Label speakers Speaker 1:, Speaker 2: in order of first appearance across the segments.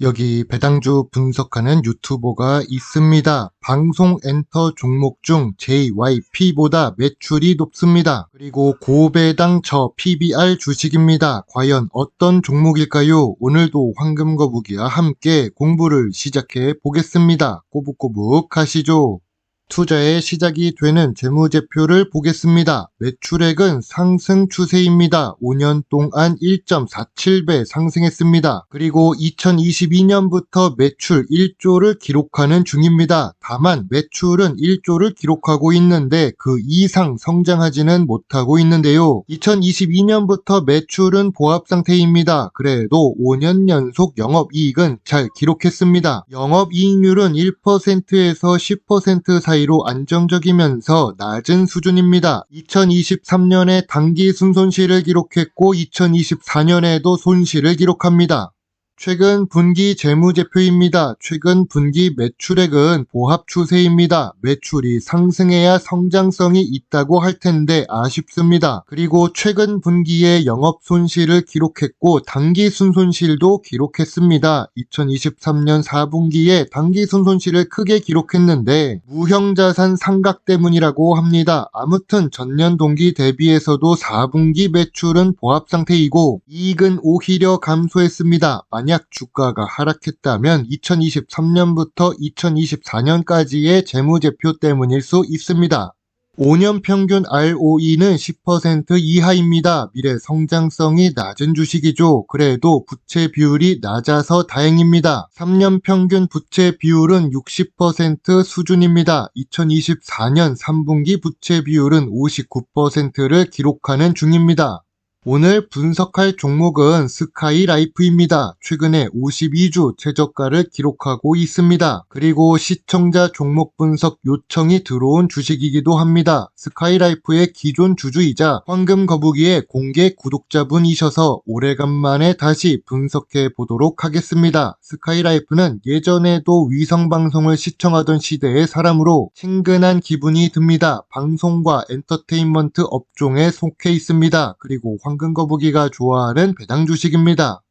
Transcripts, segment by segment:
Speaker 1: 여기 배당주 분석하는 유튜버가 있습니다. 방송 엔터 종목 중 JYP보다 매출이 높습니다. 그리고 고배당 저 PBR 주식입니다. 과연 어떤 종목일까요? 오늘도 황금거북이와 함께 공부를 시작해 보겠습니다. 꼬북꼬북 하시죠. 투자의 시작이 되는 재무제표를 보겠습니다. 매출액은 상승 추세입니다. 5년 동안 1.47배 상승했습니다. 그리고 2022년부터 매출 1조를 기록하는 중입니다. 다만 매출은 1조를 기록하고 있는데 그 이상 성장하지는 못하고 있는데요. 2022년부터 매출은 보합 상태입니다. 그래도 5년 연속 영업이익은 잘 기록했습니다. 영업이익률은 1%에서 10% 사이로 안정적이면서 낮은 수준입니다. 2023년에 당기 순손실을 기록했고 2024년에도 손실을 기록합니다. 최근 분기 재무제표입니다. 최근 분기 매출액은 보합 추세입니다. 매출이 상승해야 성장성이 있다고 할 텐데 아쉽습니다. 그리고 최근 분기에 영업 손실을 기록했고 당기 순손실도 기록했습니다. 2023년 4분기에 당기 순손실을 크게 기록했는데 무형자산 상각 때문이라고 합니다. 아무튼 전년 동기 대비해서도 4분기 매출은 보합 상태이고 이익은 오히려 감소했습니다. 만약 주가가 하락했다면 2023년부터 2024년까지의 재무제표 때문일 수 있습니다. 5년 평균 ROE는 10% 이하입니다. 미래 성장성이 낮은 주식이죠. 그래도 부채 비율이 낮아서 다행입니다. 3년 평균 부채 비율은 60% 수준입니다. 2024년 3분기 부채 비율은 59%를 기록하는 중입니다. 오늘 분석할 종목은 스카이라이프입니다. 최근에 52주 최저가를 기록하고 있습니다. 그리고 시청자 종목 분석 요청이 들어온 주식이기도 합니다. 스카이라이프의 기존 주주이자 황금거북이의 공개 구독자분이셔서 오래간만에 다시 분석해 보도록 하겠습니다. 스카이라이프는 예전에도 위성방송을 시청하던 시대의 사람으로 친근한 기분이 듭니다. 방송과 엔터테인먼트 업종에 속해 있습니다. 그리고 황금거북이가 좋아하는 배당 주식입니다.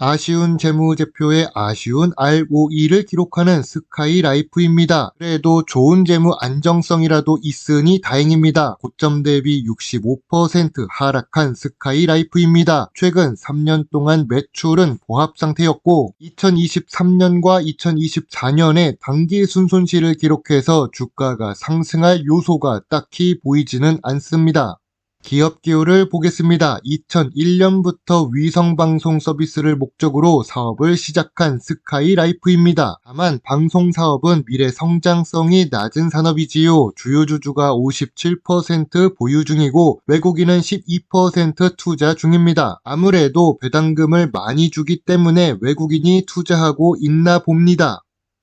Speaker 1: 아쉬운 재무제표에 아쉬운 ROE를 기록하는 스카이라이프입니다. 그래도 좋은 재무 안정성이라도 있으니 다행입니다. 고점 대비 65% 하락한 스카이라이프입니다. 최근 3년 동안 매출은 보합 상태였고 2023년과 2024년에 당기 순손실을 기록해서 주가가 상승할 요소가 딱히 보이지는 않습니다. 기업 기호를 보겠습니다. 2001년부터 위성방송 서비스를 목적으로 사업을 시작한 스카이라이프입니다. 다만 방송 사업은 미래 성장성이 낮은 산업이지요. 주요 주주가 57% 보유 중이고 외국인은 12% 투자 중입니다. 아무래도 배당금을 많이 주기 때문에 외국인이 투자하고 있나 봅니다.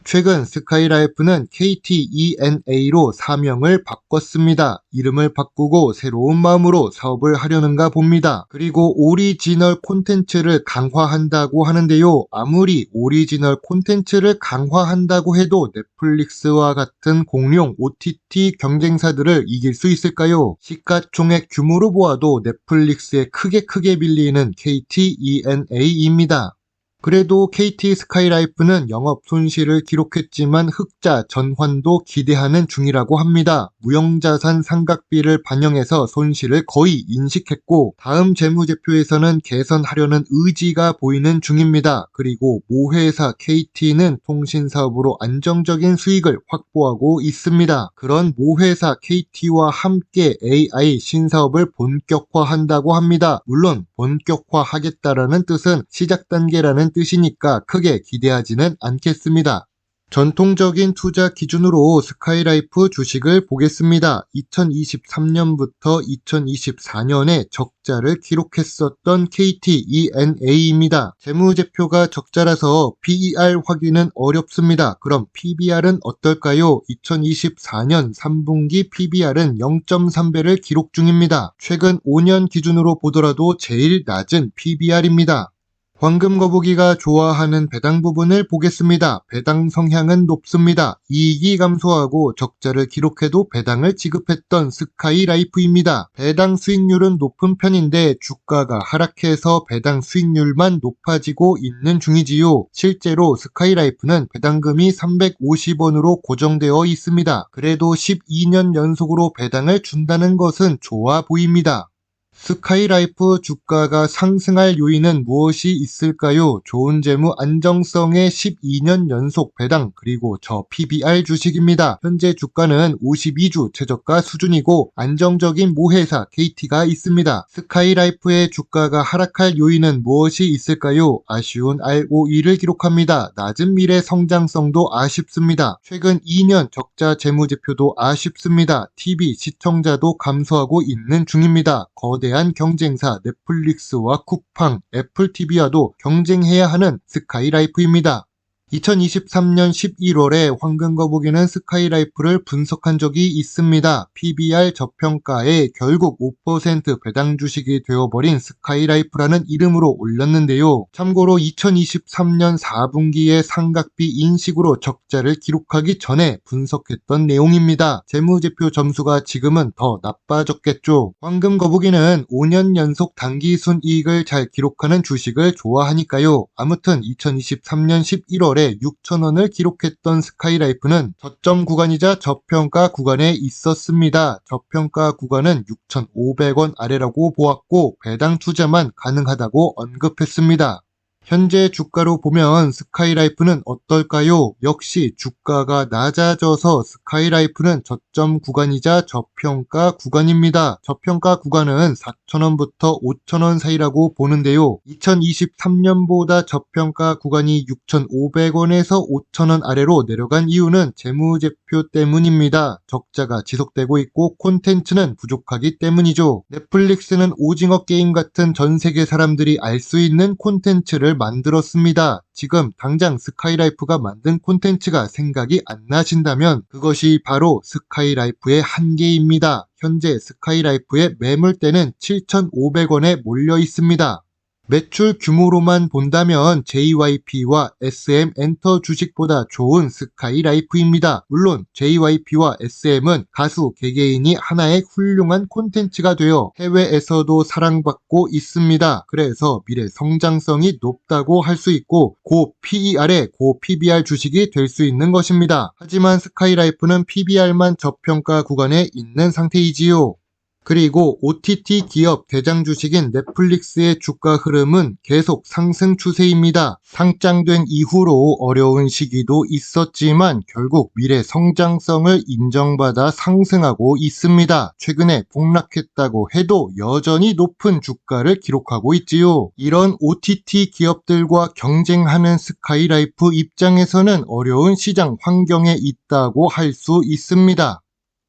Speaker 1: 최근 스카이라이프는 KTENA로 사명을 바꿨습니다. 이름을 바꾸고 새로운 마음으로 사업을 하려는가 봅니다. 그리고 오리지널 콘텐츠를 강화한다고 하는데요. 아무리 오리지널 콘텐츠를 강화한다고 해도 넷플릭스와 같은 공룡 OTT 경쟁사들을 이길 수 있을까요? 시가총액 규모로 보아도 넷플릭스에 크게 빌리는 KTENA입니다. 그래도 KT 스카이라이프는 영업 손실을 기록했지만 흑자 전환도 기대하는 중이라고 합니다. 무형자산 상각비를 반영해서 손실을 거의 인식했고 다음 재무제표에서는 개선하려는 의지가 보이는 중입니다. 그리고 모회사 KT는 통신사업으로 안정적인 수익을 확보하고 있습니다. 그런 모회사 KT와 함께 AI 신사업을 본격화한다고 합니다. 물론 본격화하겠다라는 뜻은 시작 단계라는 뜻이니까 크게 기대하지는 않겠습니다. 전통적인 투자 기준으로 스카이라이프 주식을 보겠습니다. 2023년부터 2024년에 적자를 기록했었던 KTENA입니다. 재무제표가 적자라서 PER 확인은 어렵습니다. 그럼 PBR은 어떨까요? 2024년 3분기 PBR은 0.3배를 기록 중입니다. 최근 5년 기준으로 보더라도 제일 낮은 PBR입니다. 황금 거북이가 좋아하는 배당 부분을 보겠습니다. 배당 성향은 높습니다. 이익이 감소하고 적자를 기록해도 배당을 지급했던 스카이라이프입니다. 배당 수익률은 높은 편인데 주가가 하락해서 배당 수익률만 높아지고 있는 중이지요. 실제로 스카이라이프는 배당금이 350원으로 고정되어 있습니다. 그래도 12년 연속으로 배당을 준다는 것은 좋아 보입니다. 스카이라이프 주가가 상승할 요인은 무엇이 있을까요? 좋은 재무 안정성의 12년 연속 배당 그리고 저 PBR 주식입니다. 현재 주가는 52주 최저가 수준이고 안정적인 모회사 KT가 있습니다. 스카이라이프의 주가가 하락할 요인은 무엇이 있을까요? 아쉬운 ROE를 기록합니다. 낮은 미래 성장성도 아쉽습니다. 최근 2년 적자 재무제표도 아쉽습니다. TV 시청자도 감소하고 있는 중입니다. 거대한 경쟁사 넷플릭스와 쿠팡, 애플TV와도 경쟁해야 하는 스카이라이프입니다. 2023년 11월에 황금거북이는 스카이라이프를 분석한 적이 있습니다. PBR 저평가에 결국 5% 배당 주식이 되어버린 스카이라이프라는 이름으로 올렸는데요. 참고로 2023년 4분기에 상각비 인식으로 적자를 기록하기 전에 분석했던 내용입니다. 재무제표 점수가 지금은 더 나빠졌겠죠. 황금거북이는 5년 연속 당기순이익을 잘 기록하는 주식을 좋아하니까요. 아무튼 2023년 11월에 6,000원을 기록했던 스카이라이프는 저점 구간이자 저평가 구간에 있었습니다. 저평가 구간은 6,500원 아래라고 보았고 배당 투자만 가능하다고 언급했습니다. 현재 주가로 보면 스카이라이프는 어떨까요? 역시 주가가 낮아져서 스카이라이프는 저점 구간이자 저평가 구간입니다. 저평가 구간은 4,000원부터 5,000원 사이라고 보는데요. 2023년보다 저평가 구간이 6,500원에서 5,000원 아래로 내려간 이유는 재무제표 때문입니다. 적자가 지속되고 있고 콘텐츠는 부족하기 때문이죠. 넷플릭스는 오징어 게임 같은 전 세계 사람들이 알 수 있는 콘텐츠를 만들었습니다. 지금 당장 스카이라이프가 만든 콘텐츠가 생각이 안 나신다면 그것이 바로 스카이라이프의 한계입니다. 현재 스카이라이프의 매물대는 7,500원에 몰려 있습니다. 매출 규모로만 본다면 JYP와 SM 엔터 주식보다 좋은 스카이라이프입니다. 물론 JYP와 SM은 가수 개개인이 하나의 훌륭한 콘텐츠가 되어 해외에서도 사랑받고 있습니다. 그래서 미래 성장성이 높다고 할 수 있고 고 PER에 고 PBR 주식이 될 수 있는 것입니다. 하지만 스카이라이프는 PBR만 저평가 구간에 있는 상태이지요. 그리고 OTT 기업 대장 주식인 넷플릭스의 주가 흐름은 계속 상승 추세입니다. 상장된 이후로 어려운 시기도 있었지만 결국 미래 성장성을 인정받아 상승하고 있습니다. 최근에 폭락했다고 해도 여전히 높은 주가를 기록하고 있지요. 이런 OTT 기업들과 경쟁하는 스카이라이프 입장에서는 어려운 시장 환경에 있다고 할 수 있습니다.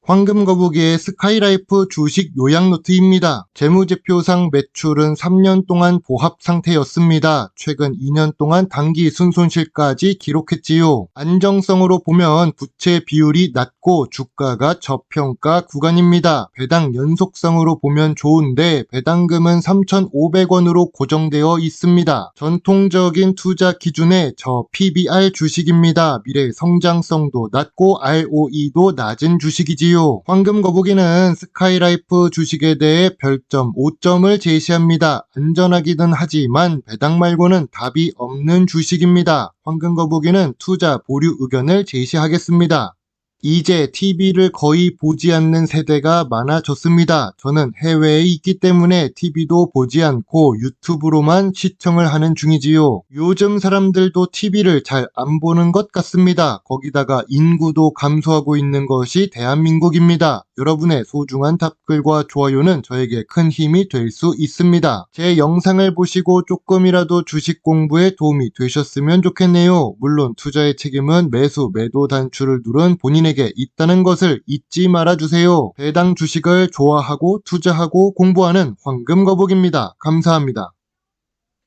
Speaker 1: 황금거북이의 스카이라이프 주식 요약노트입니다. 재무제표상 매출은 3년 동안 보합 상태였습니다. 최근 2년 동안 단기 순손실까지 기록했지요. 안정성으로 보면 부채 비율이 낮고 주가가 저평가 구간입니다. 배당 연속성으로 보면 좋은데 배당금은 3,500원으로 고정되어 있습니다. 전통적인 투자 기준의 저 PBR 주식입니다. 미래 성장성도 낮고 ROE도 낮은 주식이지요. 황금거북이는 스카이라이프 주식에 대해 별점 5점을 제시합니다. 안전하기는 하지만 배당 말고는 답이 없는 주식입니다. 황금거북이는 투자 보류 의견을 제시하겠습니다. 이제 TV를 거의 보지 않는 세대가 많아졌습니다. 저는 해외에 있기 때문에 TV도 보지 않고 유튜브로만 시청을 하는 중이지요. 요즘 사람들도 TV를 잘 안 보는 것 같습니다. 거기다가 인구도 감소하고 있는 것이 대한민국입니다. 여러분의 소중한 답글과 좋아요는 저에게 큰 힘이 될 수 있습니다. 제 영상을 보시고 조금이라도 주식 공부에 도움이 되셨으면 좋겠네요. 물론 투자의 책임은 매수, 매도 단추를 누른 본인에게 있다는 것을 잊지 말아주세요. 배당 주식을 좋아하고 투자하고 공부하는 황금거북입니다. 감사합니다.